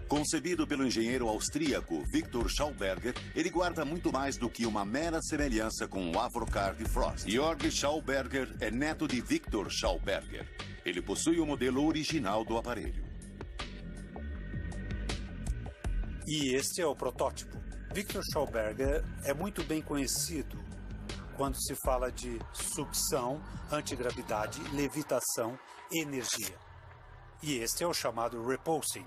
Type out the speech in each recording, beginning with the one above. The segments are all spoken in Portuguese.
Concebido pelo engenheiro austríaco Victor Schauberger, ele guarda muito mais do que uma mera semelhança com o Avrocar de Frost. Georg Schauberger é neto de Victor Schauberger. Ele possui o modelo original do aparelho. E este é o protótipo. Victor Schauberger é muito bem conhecido quando se fala de sucção, antigravidade, levitação, energia. E este é o chamado repulsing.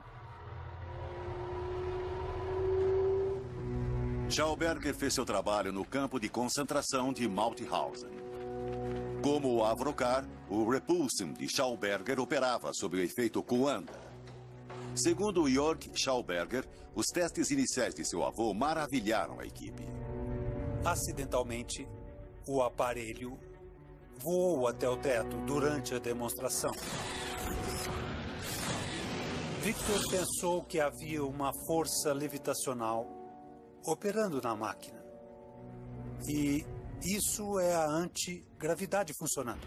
Schauberger fez seu trabalho no campo de concentração de Mauthausen. Como o Avrocar, o repulsing de Schauberger operava sob o efeito Coanda. Segundo Jörg Schauberger, os testes iniciais de seu avô maravilharam a equipe. Acidentalmente, o aparelho voou até o teto durante a demonstração. Victor pensou que havia uma força levitacional operando na máquina. E isso é a antigravidade funcionando.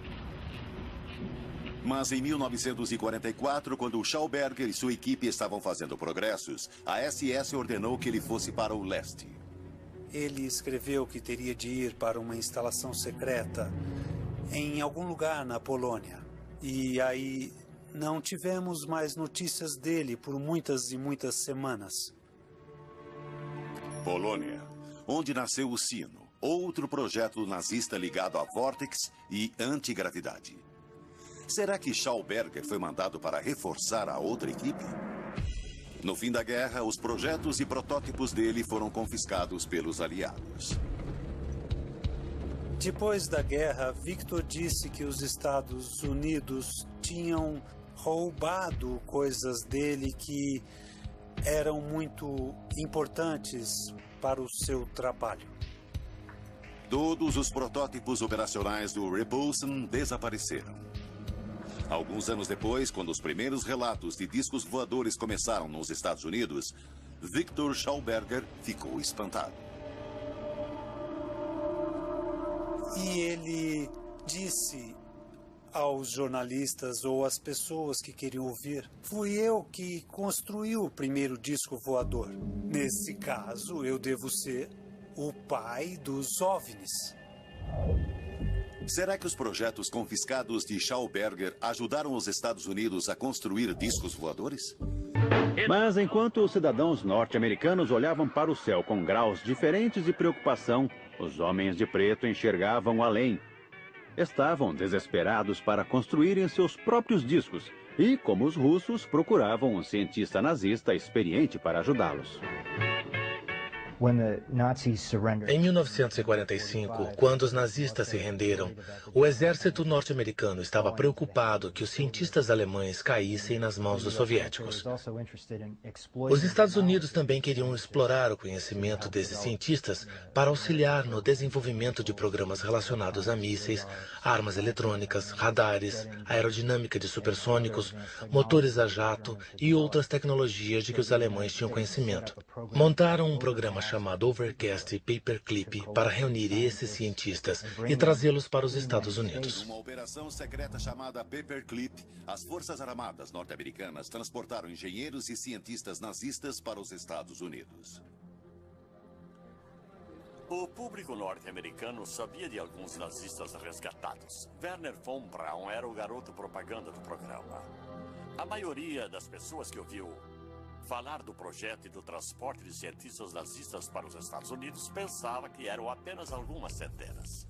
Mas em 1944, quando o Schauberger e sua equipe estavam fazendo progressos, a SS ordenou que ele fosse para o leste. Ele escreveu que teria de ir para uma instalação secreta em algum lugar na Polônia. E aí não tivemos mais notícias dele por muitas e muitas semanas. Polônia, onde nasceu o Sino, outro projeto nazista ligado a vórtex e antigravidade. Será que Schauberger foi mandado para reforçar a outra equipe? No fim da guerra, os projetos e protótipos dele foram confiscados pelos aliados. Depois da guerra, Victor disse que os Estados Unidos tinham roubado coisas dele que eram muito importantes para o seu trabalho. Todos os protótipos operacionais do Repulsion desapareceram. Alguns anos depois, quando os primeiros relatos de discos voadores começaram nos Estados Unidos, Victor Schauberger ficou espantado. E ele disse aos jornalistas ou às pessoas que queriam ouvir: fui eu que construí o primeiro disco voador. Nesse caso, eu devo ser o pai dos OVNIs. Será que os projetos confiscados de Schauberger ajudaram os Estados Unidos a construir discos voadores? Mas enquanto os cidadãos norte-americanos olhavam para o céu com graus diferentes de preocupação, os homens de preto enxergavam além. Estavam desesperados para construírem seus próprios discos e, como os russos, procuravam um cientista nazista experiente para ajudá-los. Em 1945, quando os nazistas se renderam, o exército norte-americano estava preocupado que os cientistas alemães caíssem nas mãos dos soviéticos. Os Estados Unidos também queriam explorar o conhecimento desses cientistas para auxiliar no desenvolvimento de programas relacionados a mísseis, armas eletrônicas, radares, aerodinâmica de supersônicos, motores a jato e outras tecnologias de que os alemães tinham conhecimento. Montaram um programa chamado Overcast Paperclip para reunir esses cientistas e trazê-los para os Estados Unidos. Uma operação secreta chamada Paperclip, as Forças Armadas norte-americanas transportaram engenheiros e cientistas nazistas para os Estados Unidos. O público norte-americano sabia de alguns nazistas resgatados. Werner von Braun era o garoto propaganda do programa. A maioria das pessoas que ouviu falar do projeto e do transporte de cientistas nazistas para os Estados Unidos pensava que eram apenas algumas centenas.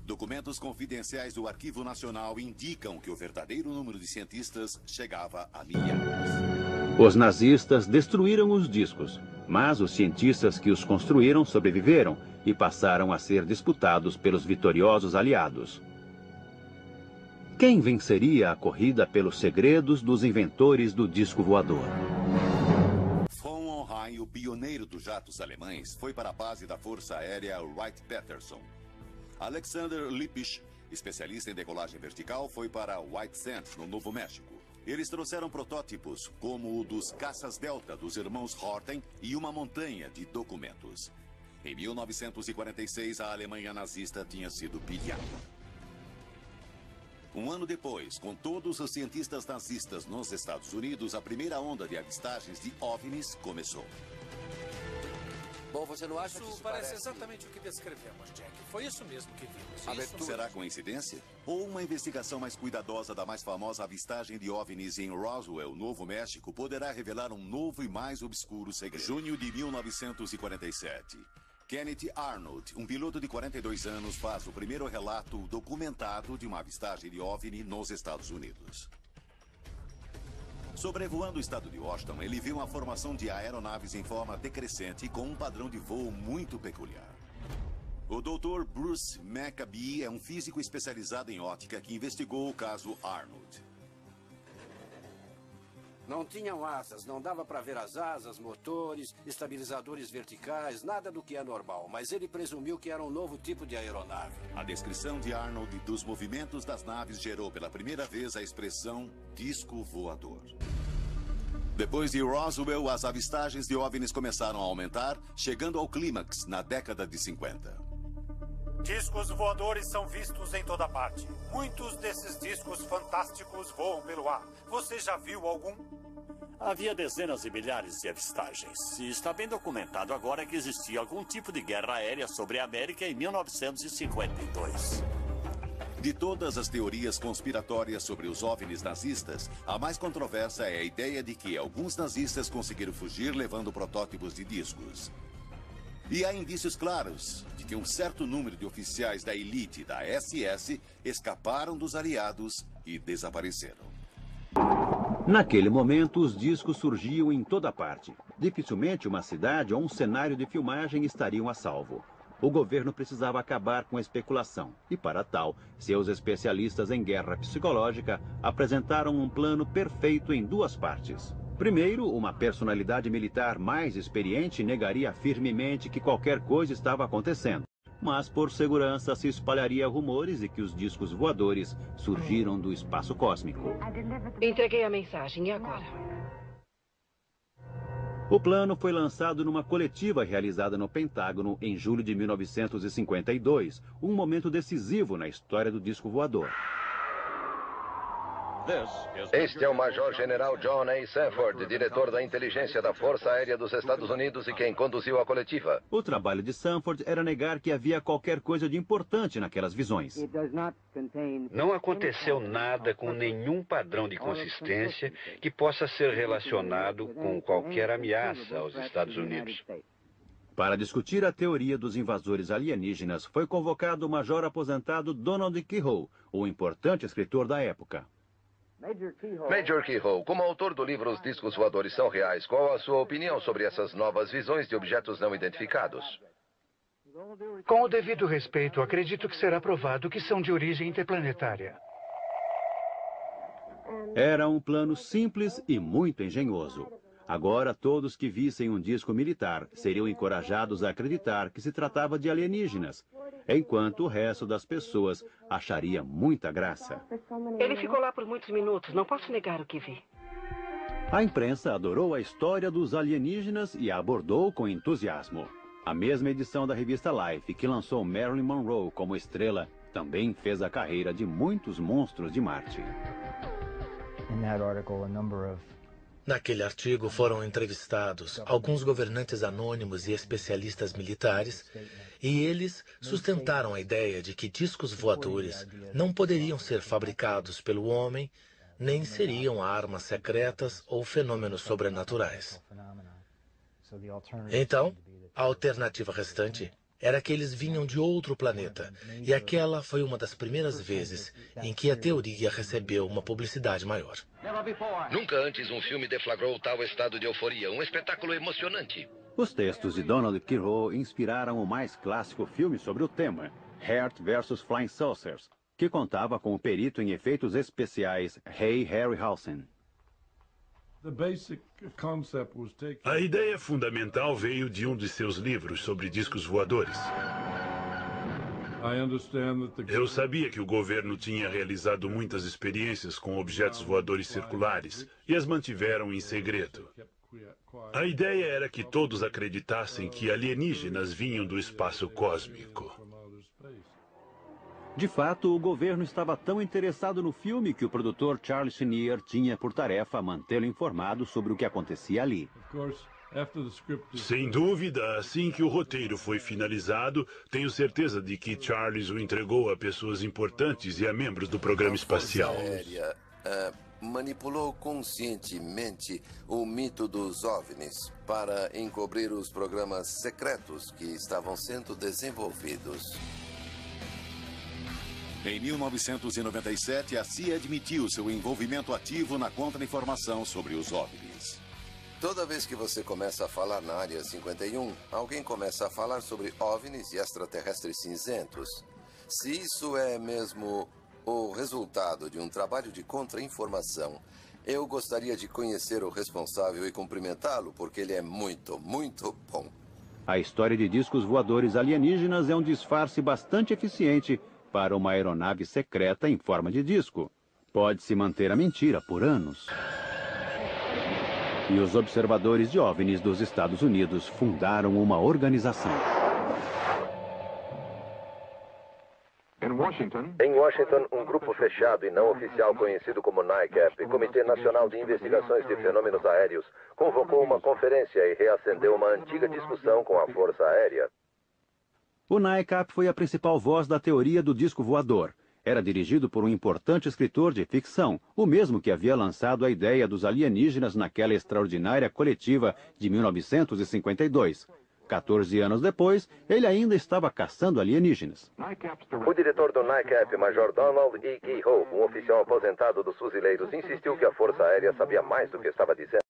Documentos confidenciais do Arquivo Nacional indicam que o verdadeiro número de cientistas chegava a milhares. Os nazistas destruíram os discos, mas os cientistas que os construíram sobreviveram e passaram a ser disputados pelos vitoriosos aliados. Quem venceria a corrida pelos segredos dos inventores do disco voador? Von Hohenheim, o pioneiro dos jatos alemães, foi para a base da Força Aérea Wright-Patterson. Alexander Lippisch, especialista em decolagem vertical, foi para White Sands, no Novo México. Eles trouxeram protótipos, como o dos caças Delta dos irmãos Horten e uma montanha de documentos. Em 1946, a Alemanha nazista tinha sido pilhada. Um ano depois, com todos os cientistas nazistas nos Estados Unidos, a primeira onda de avistagens de OVNIs começou. Bom, você não acha que Isso parece exatamente o que descrevemos, Jack. Foi isso mesmo que vimos. Será coincidência? Ou uma investigação mais cuidadosa da mais famosa avistagem de OVNIs em Roswell, Novo México, poderá revelar um novo e mais obscuro segredo? Junho de 1947. Kenneth Arnold, um piloto de 42 anos, faz o primeiro relato documentado de uma avistagem de OVNI nos Estados Unidos. Sobrevoando o estado de Washington, ele viu uma formação de aeronaves em forma decrescente com um padrão de voo muito peculiar. O Dr. Bruce Maccabee é um físico especializado em óptica que investigou o caso Arnold. Não tinham asas, não dava para ver as asas, motores, estabilizadores verticais, nada do que é normal. Mas ele presumiu que era um novo tipo de aeronave. A descrição de Arnold dos movimentos das naves gerou pela primeira vez a expressão disco voador. Depois de Roswell, as avistagens de OVNIs começaram a aumentar, chegando ao clímax na década de 50. Discos voadores são vistos em toda parte. Muitos desses discos fantásticos voam pelo ar. Você já viu algum? Havia dezenas de milhares de avistagens. E está bem documentado agora que existia algum tipo de guerra aérea sobre a América em 1952. De todas as teorias conspiratórias sobre os OVNIs nazistas, a mais controversa é a ideia de que alguns nazistas conseguiram fugir levando protótipos de discos. E há indícios claros de que um certo número de oficiais da elite da SS escaparam dos aliados e desapareceram. Naquele momento, os discos surgiam em toda parte. Dificilmente uma cidade ou um cenário de filmagem estariam a salvo. O governo precisava acabar com a especulação. E, para tal, seus especialistas em guerra psicológica apresentaram um plano perfeito em duas partes. Primeiro, uma personalidade militar mais experiente negaria firmemente que qualquer coisa estava acontecendo. Mas, por segurança, se espalharia rumores de que os discos voadores surgiram do espaço cósmico. Entreguei a mensagem, e agora? O plano foi lançado numa coletiva realizada no Pentágono em julho de 1952, um momento decisivo na história do disco voador. Este é o Major-General John A. Sanford, diretor da inteligência da Força Aérea dos Estados Unidos e quem conduziu a coletiva. O trabalho de Sanford era negar que havia qualquer coisa de importante naquelas visões. Não aconteceu nada com nenhum padrão de consistência que possa ser relacionado com qualquer ameaça aos Estados Unidos. Para discutir a teoria dos invasores alienígenas, foi convocado o major aposentado Donald Keyhoe, o importante escritor da época. Major Keyhoe, como autor do livro Os Discos Voadores São Reais, qual a sua opinião sobre essas novas visões de objetos não identificados? Com o devido respeito, acredito que será provado que são de origem interplanetária. Era um plano simples e muito engenhoso. Agora, todos que vissem um disco militar seriam encorajados a acreditar que se tratava de alienígenas, enquanto o resto das pessoas acharia muita graça. Ele ficou lá por muitos minutos, não posso negar o que vi. A imprensa adorou a história dos alienígenas e a abordou com entusiasmo. A mesma edição da revista Life, que lançou Marilyn Monroe como estrela, também fez a carreira de muitos monstros de Marte. Naquele artigo foram entrevistados alguns governantes anônimos e especialistas militares, e eles sustentaram a ideia de que discos voadores não poderiam ser fabricados pelo homem, nem seriam armas secretas ou fenômenos sobrenaturais. Então, a alternativa restante era que eles vinham de outro planeta, e aquela foi uma das primeiras vezes em que a teoria recebeu uma publicidade maior. Nunca antes um filme deflagrou tal estado de euforia, um espetáculo emocionante. Os textos de Donald Keyhoe inspiraram o mais clássico filme sobre o tema, Heart vs. Flying Saucers, que contava com o perito em efeitos especiais Ray Harryhausen. A ideia fundamental veio de um de seus livros sobre discos voadores. Eu sabia que o governo tinha realizado muitas experiências com objetos voadores circulares e as mantiveram em segredo. A ideia era que todos acreditassem que alienígenas vinham do espaço cósmico. De fato, o governo estava tão interessado no filme que o produtor Charles Schneer tinha por tarefa mantê-lo informado sobre o que acontecia ali. Sem dúvida, assim que o roteiro foi finalizado, tenho certeza de que Charles o entregou a pessoas importantes e a membros do programa espacial. Manipulou conscientemente o mito dos OVNIs para encobrir os programas secretos que estavam sendo desenvolvidos. Em 1997, a CIA admitiu seu envolvimento ativo na contra-informação sobre os OVNIs. Toda vez que você começa a falar na Área 51, alguém começa a falar sobre OVNIs e extraterrestres cinzentos. Se isso é mesmo o resultado de um trabalho de contra-informação, eu gostaria de conhecer o responsável e cumprimentá-lo, porque ele é muito, muito bom. A história de discos voadores alienígenas é um disfarce bastante eficiente para uma aeronave secreta em forma de disco. Pode-se manter a mentira por anos. E os observadores de OVNIs dos Estados Unidos fundaram uma organização. Em Washington, um grupo fechado e não oficial conhecido como NICAP, Comitê Nacional de Investigações de Fenômenos Aéreos, convocou uma conferência e reacendeu uma antiga discussão com a Força Aérea. O NICAP foi a principal voz da teoria do disco voador. Era dirigido por um importante escritor de ficção, o mesmo que havia lançado a ideia dos alienígenas naquela extraordinária coletiva de 1952. 14 anos depois, ele ainda estava caçando alienígenas. O diretor do NICAP, Major Donald E. Kehoe, um oficial aposentado dos fuzileiros, insistiu que a Força Aérea sabia mais do que estava dizendo.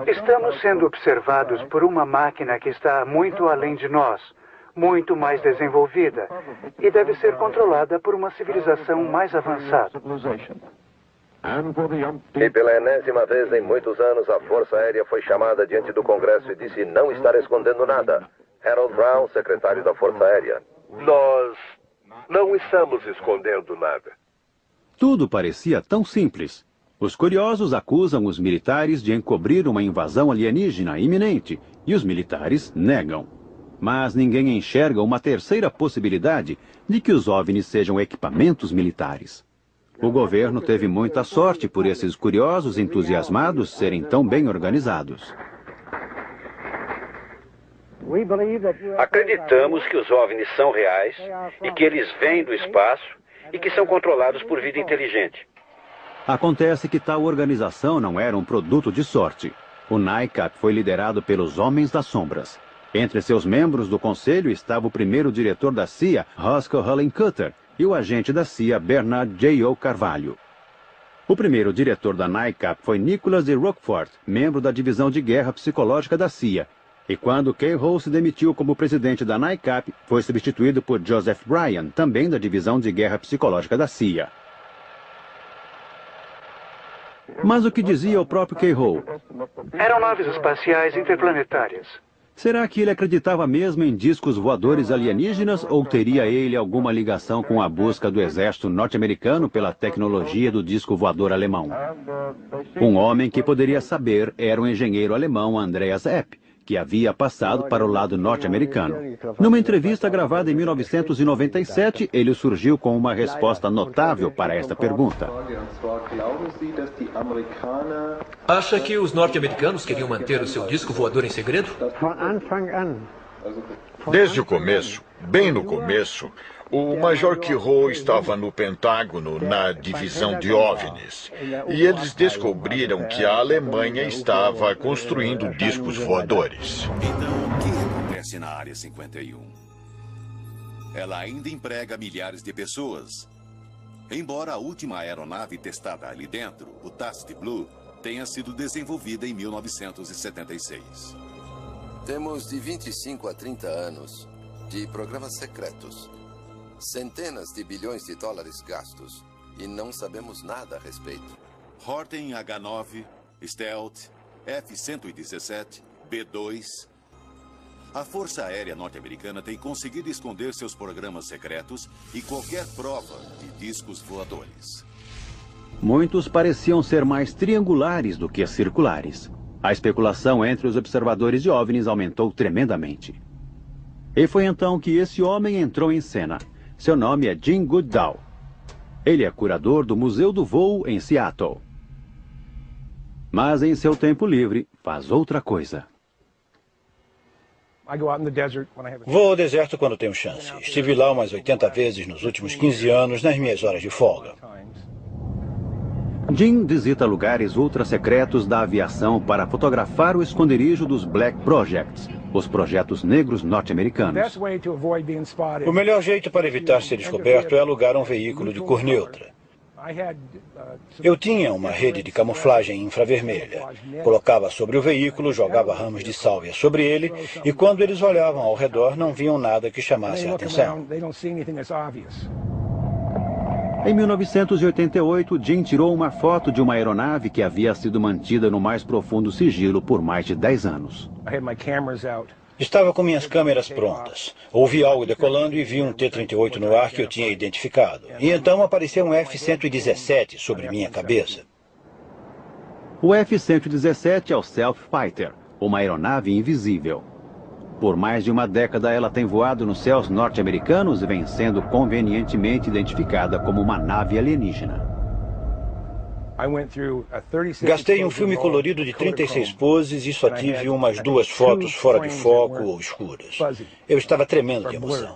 Estamos sendo observados por uma máquina que está muito além de nós, muito mais desenvolvida, e deve ser controlada por uma civilização mais avançada. E pela enésima vez em muitos anos, a Força Aérea foi chamada diante do Congresso e disse não estar escondendo nada. Harold Brown, secretário da Força Aérea. Nós não estamos escondendo nada. Tudo parecia tão simples. Os curiosos acusam os militares de encobrir uma invasão alienígena iminente, e os militares negam. Mas ninguém enxerga uma terceira possibilidade de que os OVNIs sejam equipamentos militares. O governo teve muita sorte por esses curiosos entusiasmados serem tão bem organizados. Acreditamos que os OVNIs são reais e que eles vêm do espaço e que são controlados por vida inteligente. Acontece que tal organização não era um produto de sorte. O NICAP foi liderado pelos Homens das Sombras. Entre seus membros do conselho estava o primeiro diretor da CIA, Roscoe Hullencutter, e o agente da CIA, Bernard J.O. Carvalho. O primeiro diretor da NICAP foi Nicholas E. Rockford, membro da divisão de guerra psicológica da CIA. E quando Kehoe se demitiu como presidente da NICAP, foi substituído por Joseph Bryan, também da divisão de guerra psicológica da CIA. Mas o que dizia o próprio Kehoe? Eram naves espaciais interplanetárias. Será que ele acreditava mesmo em discos voadores alienígenas ou teria ele alguma ligação com a busca do exército norte-americano pela tecnologia do disco voador alemão? Um homem que poderia saber era o engenheiro alemão Andreas Epp, que havia passado para o lado norte-americano. Numa entrevista gravada em 1997, ele surgiu com uma resposta notável para esta pergunta. Acha que os norte-americanos queriam manter o seu disco voador em segredo? Desde o começo, bem no começo, o Major Kehoe estava no Pentágono, na divisão de OVNIs, e eles descobriram que a Alemanha estava construindo discos voadores. Então, o que acontece na Área 51? Ela ainda emprega milhares de pessoas. Embora a última aeronave testada ali dentro, o Tast Blue, tenha sido desenvolvida em 1976. Temos de 25 a 30 anos de programas secretos. Centenas de bilhões de dólares gastos. E não sabemos nada a respeito. Horten H-9, Stealth, F-117, B-2. A Força Aérea Norte-Americana tem conseguido esconder seus programas secretos e qualquer prova de discos voadores. Muitos pareciam ser mais triangulares do que circulares. A especulação entre os observadores de OVNIs aumentou tremendamente. E foi então que esse homem entrou em cena. Seu nome é Jim Goodall. Ele é curador do Museu do Voo em Seattle. Mas em seu tempo livre, faz outra coisa. Vou ao deserto quando tenho chance. Estive lá umas 80 vezes nos últimos 15 anos, nas minhas horas de folga. Jim visita lugares ultra-secretos da aviação para fotografar o esconderijo dos Black Projects, os projetos negros norte-americanos. O melhor jeito para evitar ser descoberto é alugar um veículo de cor neutra. Eu tinha uma rede de camuflagem infravermelha. Colocava sobre o veículo, jogava ramos de sálvia sobre ele, e quando eles olhavam ao redor, não viam nada que chamasse a atenção. Em 1988, Jim tirou uma foto de uma aeronave que havia sido mantida no mais profundo sigilo por mais de 10 anos. Estava com minhas câmeras prontas. Ouvi algo decolando e vi um T-38 no ar que eu tinha identificado. E então apareceu um F-117 sobre minha cabeça. O F-117 é o Stealth Fighter, uma aeronave invisível. Por mais de uma década, ela tem voado nos céus norte-americanos e vem sendo convenientemente identificada como uma nave alienígena. Gastei um filme colorido de 36 poses e só tive umas 2 fotos fora de foco ou escuras. Eu estava tremendo de emoção.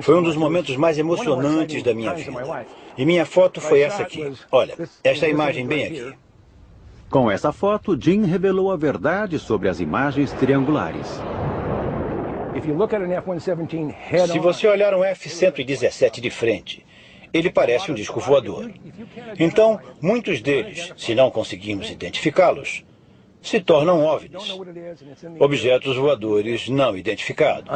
Foi um dos momentos mais emocionantes da minha vida. E minha foto foi essa aqui. Olha, esta imagem bem aqui. Com essa foto, Jim revelou a verdade sobre as imagens triangulares. Se você olhar um F-117 de frente, ele parece um disco voador. Então, muitos deles, se não conseguirmos identificá-los, se tornam OVNIs, objetos voadores não identificados.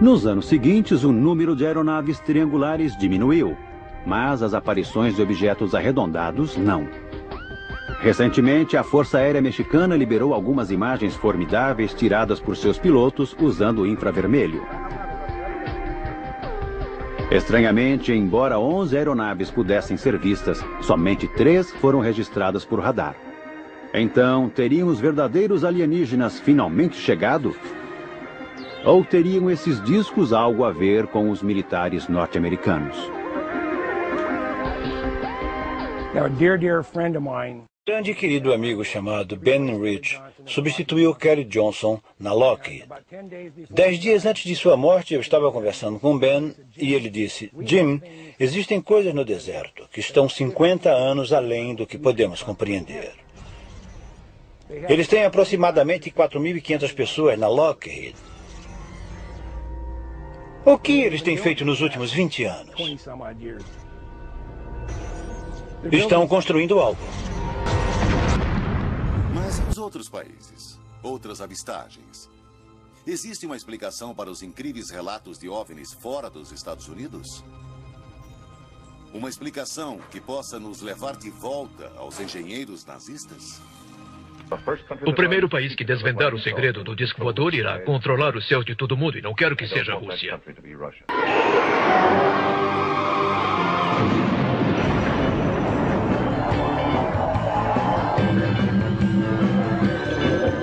Nos anos seguintes, o número de aeronaves triangulares diminuiu, mas as aparições de objetos arredondados não. Recentemente, a Força Aérea Mexicana liberou algumas imagens formidáveis tiradas por seus pilotos usando o infravermelho. Estranhamente, embora 11 aeronaves pudessem ser vistas, somente 3 foram registradas por radar. Então, teriam os verdadeiros alienígenas finalmente chegado? Ou teriam esses discos algo a ver com os militares norte-americanos? Um grande querido amigo chamado Ben Rich substituiu Kelly Johnson na Lockheed. 10 dias antes de sua morte, eu estava conversando com Ben e ele disse: Jim, existem coisas no deserto que estão 50 anos além do que podemos compreender. Eles têm aproximadamente 4.500 pessoas na Lockheed. O que eles têm feito nos últimos 20 anos? Estão construindo algo. Mas os outros países, outras avistagens. Existe uma explicação para os incríveis relatos de OVNIs fora dos Estados Unidos? Uma explicação que possa nos levar de volta aos engenheiros nazistas? O primeiro país que desvendar o segredo do disco voador irá controlar os céus de todo mundo, e não quero que seja a Rússia.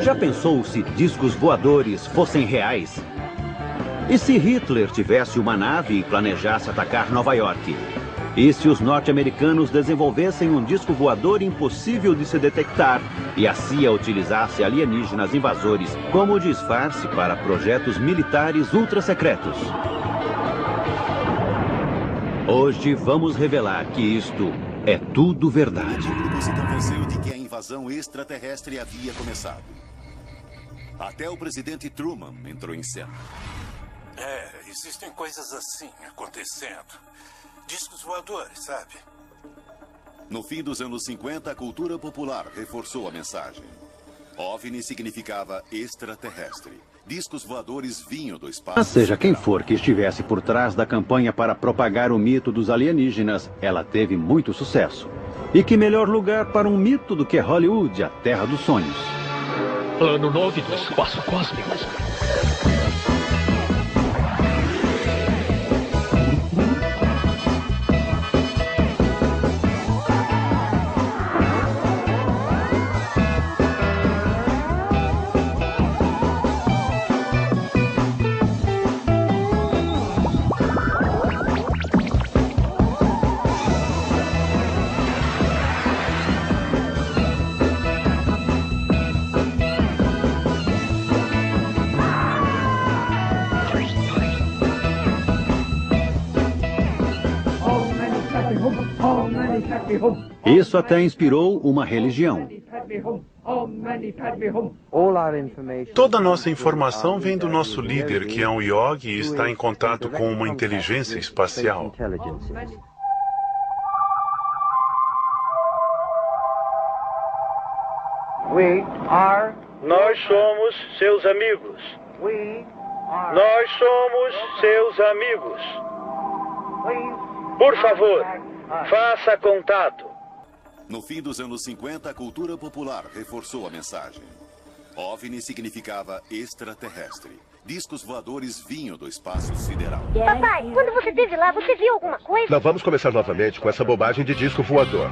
Já pensou se discos voadores fossem reais? E se Hitler tivesse uma nave e planejasse atacar Nova York? E se os norte-americanos desenvolvessem um disco voador impossível de se detectar e a CIA utilizasse alienígenas invasores como disfarce para projetos militares ultra-secretos? Hoje vamos revelar que isto é tudo verdade. O grupo se convenceu de que a invasão extraterrestre havia começado. Até o presidente Truman entrou em cena. Existem coisas assim acontecendo. Discos voadores, sabe? No fim dos anos 50, a cultura popular reforçou a mensagem. OVNI significava extraterrestre. Discos voadores vinham do espaço. Mas seja quem for que estivesse por trás da campanha para propagar o mito dos alienígenas, ela teve muito sucesso. E que melhor lugar para um mito do que Hollywood, a terra dos sonhos. Ano 9 do espaço cósmico. Isso até inspirou uma religião. Toda a nossa informação vem do nosso líder, que é um yogi e está em contato com uma inteligência espacial. Nós somos seus amigos. Nós somos seus amigos. Por favor, faça contato. No fim dos anos 50, a cultura popular reforçou a mensagem. OVNI significava extraterrestre. Discos voadores vinham do espaço sideral. Papai, quando você esteve lá, você viu alguma coisa? Não vamos começar novamente com essa bobagem de disco voador.